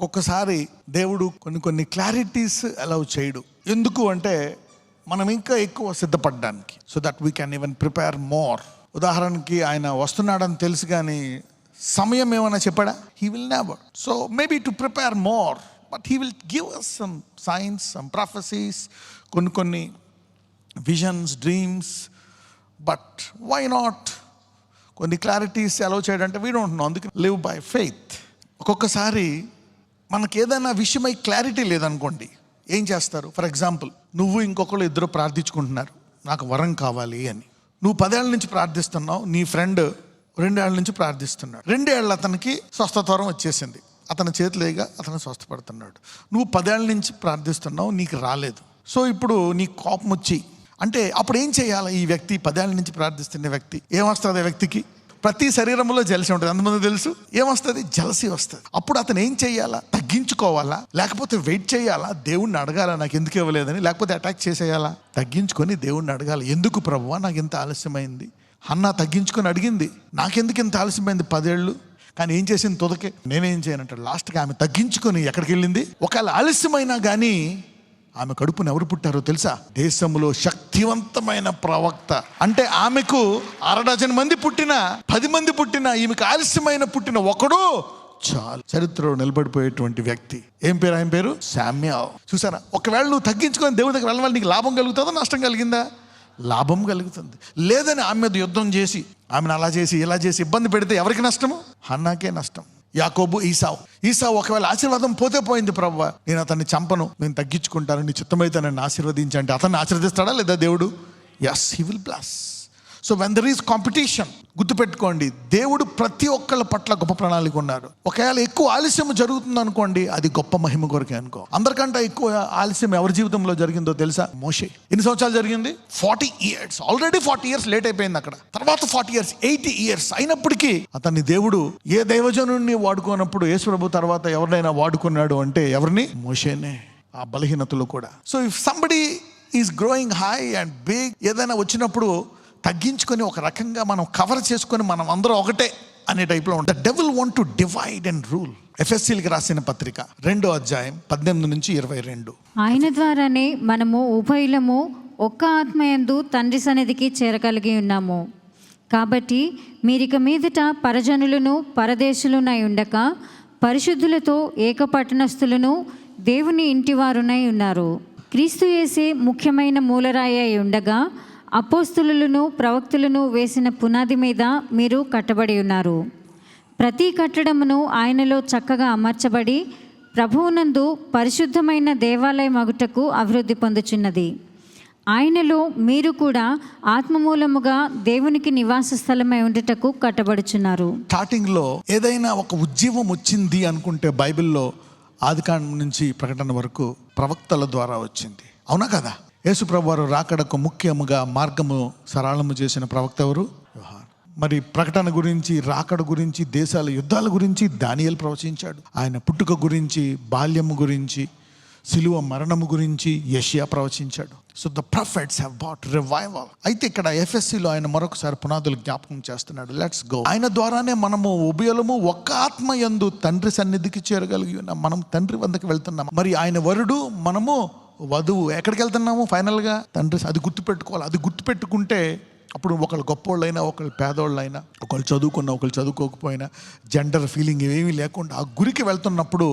ఒక్కొక్కసారి దేవుడు కొన్ని క్లారిటీస్ అలౌ చేయడు. ఎందుకు అంటే మనం ఇంకా ఎక్కువ సిద్ధపడడానికి, so that we can even prepare more. ఉదాహరణకి ఆయన వస్తున్నాడని తెలుసు కానీ సమయం ఏమైనా చెప్పాడా? He will never. So maybe to prepare more, but he will give us some signs, some prophecies, కొన్ని visions, dreams. But why not కొన్ని క్లారిటీస్ అలౌ చేయడంటే వీ డోంట్ నో. అందుకే లివ్ బై ఫెయిత్. ఒక్కొక్కసారి మనకి ఏదైనా విషయమై క్లారిటీ లేదనుకోండి, ఏం చేస్తారు? ఫర్ ఎగ్జాంపుల్, నువ్వు ఇంకొకరు ఇద్దరు ప్రార్థించుకుంటున్నారు, నాకు వరం కావాలి అని. నువ్వు 10 ఏళ్ళ నుంచి ప్రార్థిస్తున్నావు, నీ ఫ్రెండ్ 2 ఏళ్ళ నుంచి ప్రార్థిస్తున్నాడు. 2 ఏళ్ళు అతనికి స్వస్థత వరం వచ్చేసింది, అతని చేతిలేగా అతను స్వస్థపడుతున్నాడు. నువ్వు 10 ఏళ్ళ నుంచి ప్రార్థిస్తున్నావు, నీకు రాలేదు. సో ఇప్పుడు నీ కోపం వచ్చి, అంటే అప్పుడు ఏం చేయాలి? ఈ వ్యక్తి 10 ఏళ్ళ నుంచి ప్రార్థిస్తున్న వ్యక్తి ఏమొస్తుంది? ఆ వ్యక్తికి ప్రతి శరీరంలో జలసి ఉంటుంది. అంతమంది తెలుసు ఏమొస్తుంది? జలసి వస్తుంది. అప్పుడు అతను ఏం చేయాలా? తగ్గించుకోవాలా? లేకపోతే వెయిట్ చేయాలా? దేవుణ్ణి అడగాల, నాకు ఎందుకు ఇవ్వలేదని? లేకపోతే అటాక్ చేసేయాలా? తగ్గించుకొని దేవుణ్ణి అడగాలి. ఎందుకు ప్రభువా నాకు ఇంత ఆలస్యమైంది? హన్నా తగ్గించుకొని అడిగింది, నాకెందుకు ఇంత ఆలస్యమైంది 10 ఏళ్ళు? కానీ ఏం చేసింది? తుదకే నేనేం చేయనంటాడు. లాస్ట్గా ఆమె తగ్గించుకొని ఎక్కడికి వెళ్ళింది? ఒకవేళ ఆలస్యమైనా కానీ ఆమె కడుపుని ఎవరు పుట్టారో తెలుసా? దేశంలో శక్తివంతమైన ప్రవక్త. అంటే ఆమెకు 6 డజన్ మంది పుట్టినా, 10 మంది పుట్టినా, ఈమెకు ఆలస్యమైన పుట్టిన ఒకడు చాలు. చరిత్రలో నిలబడిపోయేటువంటి వ్యక్తి. ఏం పేరు? ఆయన పేరు శామ్యూయల్. చూసారా? ఒకవేళ నువ్వు తగ్గించుకొని దేవుడి దగ్గర వెళ్ళడం వల్ల నీకు లాభం కలుగుతుందా, నష్టం కలిగిందా? లాభం కలుగుతుంది. లేదని ఆమె మీద యుద్ధం చేసి, ఆమెను అలా చేసి ఇలా చేసి ఇబ్బంది పెడితే ఎవరికి నష్టము? హన్నాకే నష్టం. యాకోబు, ఈసావు ఒకవేళ ఆశీర్వాదం పోతే పోయింది, ప్రభువా నేను అతన్ని చంపను, నేను తగ్గించుకుంటాను, నీ చిత్తమైతే నన్ను ఆశీర్వదించంటే అతన్ని ఆశీర్వదిస్తాడా లేదా దేవుడు? Yes, he will bless. So when there is competition, గుర్తుపెట్టుకోండి, దేవుడు ప్రతి ఒక్కళ్ళ పట్ల గొప్ప ప్రణాళిక ఉన్నారు. ఒకవేళ ఎక్కువ ఆలస్యం జరుగుతుంది అనుకోండి, అది గొప్ప మహిమ కొరకే అనుకో. అందరికంటే ఎక్కువ ఆలస్యం ఎవరి జీవితంలో జరిగిందో తెలుసా? మోషే. ఎన్ని సంవత్సరాలు జరిగింది? 40 years. ఆల్రెడీ 40 years లేట్ అయిపోయింది అక్కడ. తర్వాత 40 years, 80 years అయినప్పటికీ అతన్ని దేవుడు ఏ దైవజనుడిని వాడుకోనప్పుడు యేసు ప్రభు తర్వాత ఎవరినైనా వాడుకున్నాడు అంటే ఎవరిని? మోషేనే. ఆ బలహీనతలు కూడా. So if somebody is growing high and big, ఏదైనా వచ్చినప్పుడు తగ్గించుకొని ఒక రకంగా మనం కవర్ చేసుకొని మనం అందరూ ఒకటే అనే టైప్లో ఉంటాం. The devil want to divide and rule. ఎఫెసీయులకు రాసిన పత్రిక 2వ అధ్యాయం 18 నుంచి 22. ఆయన ద్వారానే మనము ఉభయులము ఒక్క ఆత్మయందు తండ్రి సన్నిధికి చేరగలిగి ఉన్నాము. కాబట్టి మీరిక మీదట పరజనులను పరదేశులునై ఉండక పరిశుద్ధులతో ఏకపట్టణస్థులను దేవుని ఇంటివారునై ఉన్నారు. క్రీస్తు యేసే ముఖ్యమైన మూలరాయి అయి ఉండగా అపోస్తులులను ప్రవక్తులను వేసిన పునాది మీద మీరు కట్టబడి ఉన్నారు. ప్రతి కట్టడమును ఆయనలో చక్కగా అమర్చబడి ప్రభువునందు పరిశుద్ధమైన దేవాలయ మగుటకు అభివృద్ధి పొందుచున్నది. ఆయనలో మీరు కూడా ఆత్మమూలముగా దేవునికి నివాస స్థలమై ఉండుటకు కట్టబడుచున్నారు. స్టార్టింగ్లో ఏదైనా ఒక ఉజ్జీవం వచ్చింది అనుకుంటే బైబిల్లో ఆదికాండం నుంచి ప్రకటన వరకు ప్రవక్తల ద్వారా వచ్చింది. అవునా కదా? యేసు ప్రభు వారు రాకడకు ముఖ్యముగా మార్గము సరళము చేసిన ప్రవక్త ఎవరు? యోహాను. మరి ప్రకటన గురించి, రాకడ గురించి, దేశాల యుద్ధాల గురించి దానియేలు ప్రవచించాడు. ఆయన పుట్టుక గురించి, బాల్యము గురించి, సిలువ మరణము గురించి యెషయా ప్రవచించాడు. So the prophets have brought revival. అయితే ఇక్కడ ఎఫ్ఎస్సిలో ఆయన మరొకసారి పునాదులు జ్ఞాపకం చేస్తున్నాడు. Let's go. ఆయన ద్వారానే మనము ఉభయులము ఒక్క ఆత్మ యందు తండ్రి సన్నిధికి చేరగలిగి ఉన్నాం. మనం తండ్రి వద్దకు వెళ్తున్నాం. మరి ఆయన వరుడు, మనము వధువు. ఎక్కడికి వెళ్తున్నాము? ఫైనల్గా తండ్రి. అది గుర్తుపెట్టుకోవాలి. అది గుర్తుపెట్టుకుంటే అప్పుడు ఒకళ్ళు గొప్పోళ్ళైనా, ఒకళ్ళు పేదోళ్ళైనా, ఒకళ్ళు చదువుకున్నా, ఒకళ్ళు చదువుకోకపోయినా, జెండర్ ఫీలింగ్ ఏమీ లేకుండా ఆ గురికి వెళ్తున్నప్పుడు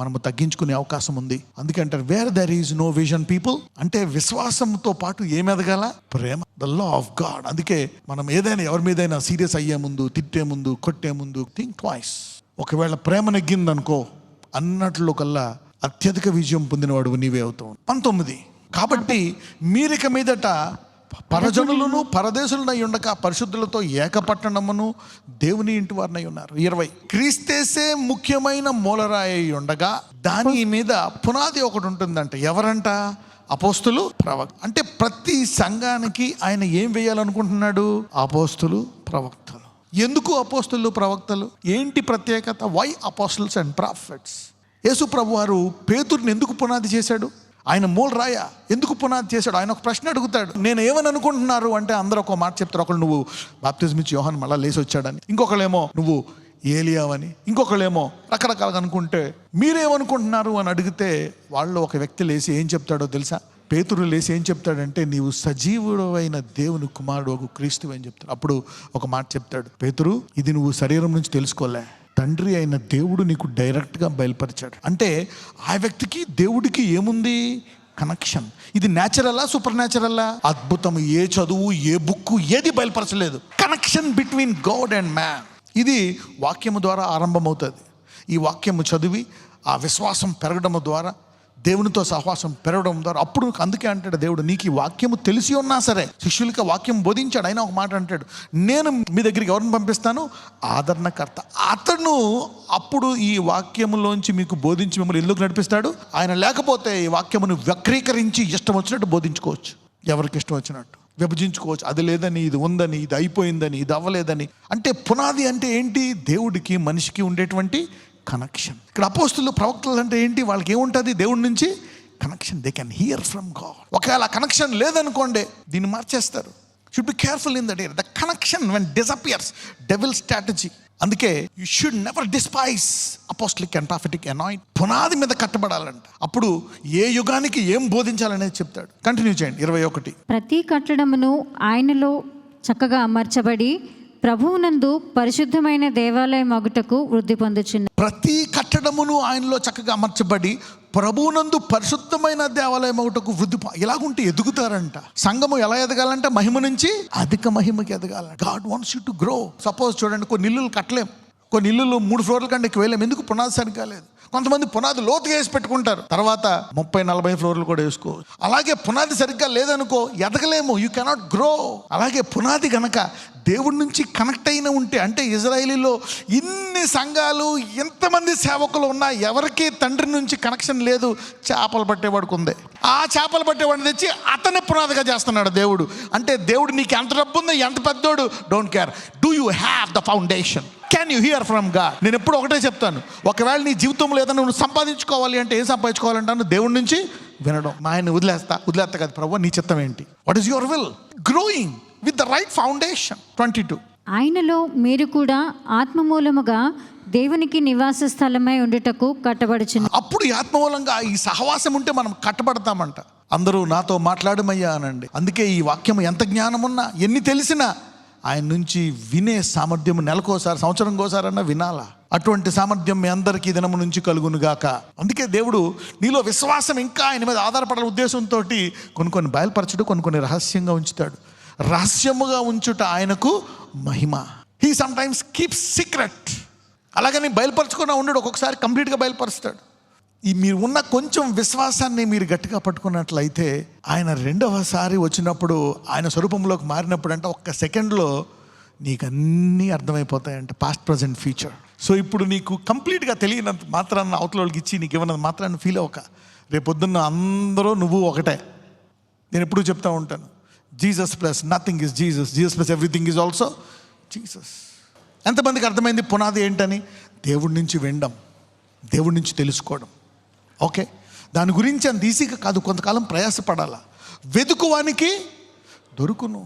మనము తగ్గించుకునే అవకాశం ఉంది. అందుకే అంటారు, where there is no vision people, అంటే విశ్వాసంతో పాటు ఏమి ఎదగాల? ప్రేమ, ద లా ఆఫ్ గాడ్. అందుకే మనం ఏదైనా ఎవరి మీదైనా సీరియస్ అయ్యే ముందు, తిట్టే ముందు, కొట్టే ముందు థింక్ ట్వైస్. ఒకవేళ ప్రేమ నెగ్గిందనుకో, అన్నట్లో కల్లా అత్యధిక విజయం పొందినవాడు నీవే అవుతావు. 19. కాబట్టి మీరిక మీదట పరజనులను పరదేశులనై ఉండక పరిశుద్ధులతో ఏకపట్టణమును దేవుని ఇంటి వారినై ఉన్నారు. 20. క్రీస్తేసే ముఖ్యమైన మూలరాయి ఉండగా దాని మీద పునాది ఒకటి ఉంటుందంట. ఎవరంట? అపోస్తులు, ప్రవక్త. అంటే ప్రతి సంఘానికి ఆయన ఏం వేయాలనుకుంటున్నాడు? అపోస్తులు, ప్రవక్తలు. ఎందుకు అపోస్తులు, ప్రవక్తలు? ఏంటి ప్రత్యేకత? Why apostles and prophets? యేసు ప్రభు వారు పేతురుని ఎందుకు పునాది చేశాడు? ఆయన మూలరాయ ఎందుకు పునాది చేశాడు? ఆయన ఒక ప్రశ్న అడుగుతాడు. నేను ఏమని అనుకుంటున్నారు అంటే అందరూ ఒక మాట చెప్తారు. ఒకళ్ళు నువ్వు బాప్తిజం ఇచ్చి యోహాను మళ్ళీ లేచి వచ్చాడని, ఇంకొకళ్ళేమో నువ్వు ఏలియావని, ఇంకొకళ్ళేమో రకరకాలుగా అనుకుంటే మీరేమనుకుంటున్నారు అని అడిగితే వాళ్ళు ఒక వ్యక్తి లేచి ఏం చెప్తాడో తెలుసా? పేతురు లేచి ఏం చెప్తాడంటే, నీవు సజీవుడైన దేవుని కుమారుడు ఒక క్రీస్తు అని చెప్తాడు. అప్పుడు ఒక మాట చెప్తాడు, పేతురు, ఇది నువ్వు శరీరం నుంచి తెలుసుకోలే, తండ్రి అయిన దేవుడు నీకు డైరెక్ట్గా బయలుపరిచాడు. అంటే ఆ వ్యక్తికి దేవుడికి ఏముంది? కనెక్షన్. ఇది న్యాచురల్లా, సూపర్ న్యాచురల్లా? అద్భుతం. ఏ చదువు, ఏ బుక్ ఏది బయలుపరచలేదు. Connection between God and man. ఇది వాక్యము ద్వారా ఆరంభమవుతుంది. ఈ వాక్యము చదివి ఆ విశ్వాసం పెరగడం ద్వారా, దేవునితో సహవాసం పెరగడం ద్వారా, అప్పుడు అందుకే అంటాడు దేవుడు, నీకు ఈ వాక్యము తెలిసి ఉన్నా సరే, శిష్యులకి వాక్యం బోధించాడు. అయినా ఒక మాట అంటాడు, నేను మీ దగ్గరికి ఎవరిని పంపిస్తాను? ఆదరణకర్త. అతను అప్పుడు ఈ వాక్యములోంచి మీకు బోధించి మిమ్మల్ని ఎందుకు నడిపిస్తాడు? ఆయన లేకపోతే ఈ వాక్యమును వక్రీకరించి ఇష్టం వచ్చినట్టు బోధించుకోవచ్చు, ఎవరికి ఇష్టం వచ్చినట్టు విభజించుకోవచ్చు. అది లేదని, ఇది ఉందని, ఇది అయిపోయిందని, ఇది అవ్వలేదని. అంటే పునాది అంటే ఏంటి? దేవుడికి మనిషికి ఉండేటువంటి కనెక్షన్. ఇక్కడ అపోస్తులు, ప్రవక్తలు అంటే ఏంటి? వాళ్ళకి ఏముంటుంది? దేవుడి నుంచి connection. They can hear from God. ఒకవేళ కనెక్షన్ లేదనుకోండి, దీన్ని మార్చేస్తారు. Should be careful in that area. The connection when disappears, devil strategy. అందుకే you should never despise apostolic and prophetic anoint. పునాది మీద కట్టబడాలంట. అప్పుడు ఏ యుగానికి ఏం బోధించాలనేది చెప్తాడు. కంటిన్యూ చేయండి. 21. ప్రతి కట్టడమును ఆయనలో చక్కగా అమర్చబడి ప్రభువునందు పరిశుద్ధమైన దేవాలయం అగుటకు వృద్ధి పొందుచున్నది. ప్రతి కట్టడమును ఆయనలో చక్కగా అమర్చబడి ప్రభువునందు పరిశుద్ధమైన దేవాలయం ఒకటకు వృద్ధి. ఇలాగుంటే ఎదుగుతారంట. సంఘము ఎలా ఎదగాలంట? మహిమ నుంచి అధిక మహిమకి ఎదగాలంట. God wants you to grow. Suppose చూడండి, కొన్ని ఇల్లులు కట్టలేం, కొన్ని ఇల్లులు 3 ఫ్లోర్ల కంటే ఎక్కువ వేయలేం. ఎందుకు? పునాది సరిగ్గా లేదు. కొంతమంది పునాది లోతుగా వేసి పెట్టుకుంటారు, తర్వాత 30-40 ఫ్లోర్లు కూడా వేసుకోవచ్చు. అలాగే పునాది సరిగ్గా లేదనుకో, ఎదగలేము. You cannot grow. అలాగే పునాది గనక దేవుడి నుంచి కనెక్ట్ అయిన ఉంటే, అంటే ఇజ్రాయేలీలో ఇన్ని సంఘాలు, ఎంతమంది సేవకులు ఉన్నా ఎవరికి తండ్రి నుంచి కనెక్షన్ లేదు. చేపలు పట్టేవాడికి ఉంది. ఆ చేపలు పట్టేవాడిని తెచ్చి అతన్ని పునాదిగా చేస్తున్నాడు దేవుడు. అంటే దేవుడు నీకు ఎంత డబ్బు ఉందో, ఎంత పెద్దోడు, don't care. Do you have the foundation? Can you here from God? నేను ఎప్పుడు ఒకటే చెప్తాను, ఒకవేళ నీ జీవితంలో ఏదైనా నువ్వు సంపాదించుకోవాలి అంటే ఏం సంపాదించుకోవాలంటాను? దేవుడి నుంచి వినడం. మా ఆయన వదిలేస్తా కాదు ప్రభువా, నీ చిత్తం ఏంటి? What is your will? Growing with the right foundation. 22. ఆయనలో మీరు కూడా ఆత్మ మూలముగా దేవునికి నివాస స్థలమై ఉండుటకు కట్టబడుచున్నారు. అప్పుడు ఈ ఆత్మమూలంగా ఈ సహవాసం ఉంటే మనం కట్టబడతామంట. అందరూ నాతో మాట్లాడమయ్యా అనండి. అందుకే ఈ వాక్యం ఎంత జ్ఞానమున్నా, ఎన్ని తెలిసినా, ఆయన నుంచి వినే సామర్థ్యం నెలకోసారి, సంవత్సరంకోసారన్నా వినాలా. అటువంటి సామర్థ్యం మీ అందరికీ దినము నుంచి కలుగునుగాక. అందుకే దేవుడు నీలో విశ్వాసం ఇంకా ఆయన మీద ఆధారపడాల ఉద్దేశంతో కొన్ని బయలుపరచడు, కొన్ని రహస్యంగా ఉంచుతాడు. రహస్యముగా ఉంచుట ఆయనకు మహిమ. He sometimes keeps secret. అలాగని బయలుపరచుకున్నా ఉండడు, ఒక్కొక్కసారి కంప్లీట్గా బయలుపరుస్తాడు. ఈ మీరు ఉన్న కొంచెం విశ్వాసాన్ని మీరు గట్టిగా పట్టుకున్నట్లయితే, ఆయన రెండవసారి వచ్చినప్పుడు, ఆయన స్వరూపంలోకి మారినప్పుడు అంటే ఒక్క సెకండ్లో నీకు అన్నీ అర్థమైపోతాయంట, పాస్ట్, ప్రజెంట్, ఫ్యూచర్. సో ఇప్పుడు నీకు కంప్లీట్గా తెలియనంత మాత్రాన్ని అవతల వాళ్ళకి ఇచ్చి నీకు ఏమన్నది మాత్రాన్ని ఫీల్ అవ్వక, రేపొద్దున్న అందరూ నువ్వు ఒకటే. నేను ఎప్పుడూ చెప్తా ఉంటాను, Jesus plus nothing is Jesus, Jesus plus everything is also Jesus. ఎంతమందికి అర్థమైంది పునాది ఏంటని? దేవుడి నుంచి వినడం, దేవుడి నుంచి తెలుసుకోవడం. ఓకే, దాని గురించి అంత ఈజీగా కాదు, కొంతకాలం ప్రయాసపడాల. వెతుకువానికి దొరుకును,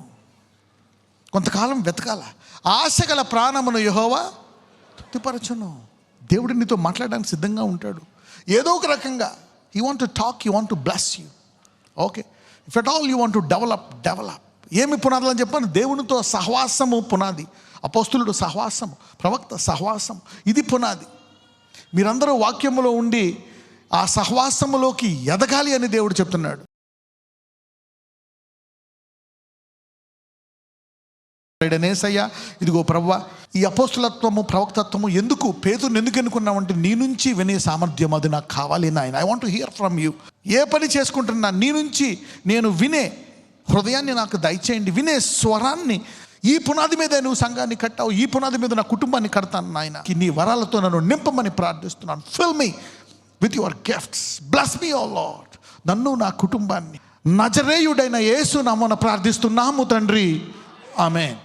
కొంతకాలం వెతకాల. ఆశ గల ప్రాణమును యెహోవా తృప్తిపరచును. దేవుడు నీతో మాట్లాడడానికి సిద్ధంగా ఉంటాడు ఏదో ఒక రకంగా. He want to talk, he want to bless you. Okay, if at all you want to develop. ఏమి పునాదులు అని చెప్పాను? దేవునితో సహవాసము పునాది. అపోస్తులుడు సహవాసము, ప్రవక్త సహవాసం, ఇది పునాది. మీరందరూ వాక్యములో ఉండి ఆ సహవాసములోకి ఎదగాలి అని దేవుడు చెప్తున్నాడు. నేసయ్యా, ఇదిగో ప్రభువా, ఈ అపోస్తులత్వము, ప్రవక్తత్వము ఎందుకు, పేతురుని ఎందుకు ఎన్నుకున్నామంటే నీ నుంచి వినే సామర్థ్యం, అది నాకు కావాలి నాయన. I want to hear from you. ఏ పని చేసుకుంటున్నా నీ నుంచి నేను వినే హృదయాన్ని నాకు దయచేయండి, వినే స్వరాన్ని. ఈ పునాది మీద నువ్వు సంఘాన్ని కట్టావు, ఈ పునాది మీద నా కుటుంబాన్ని కడతాను నాయన. నీ వరాలతో నన్ను నింపమని ప్రార్థిస్తున్నాను. Fill me with your gifts, bless me O Lord. నన్ను, నా కుటుంబాన్ని నజరేయుడైన యేసు నామమున ప్రార్థిస్తున్నాము తండ్రి, ఆమేన్.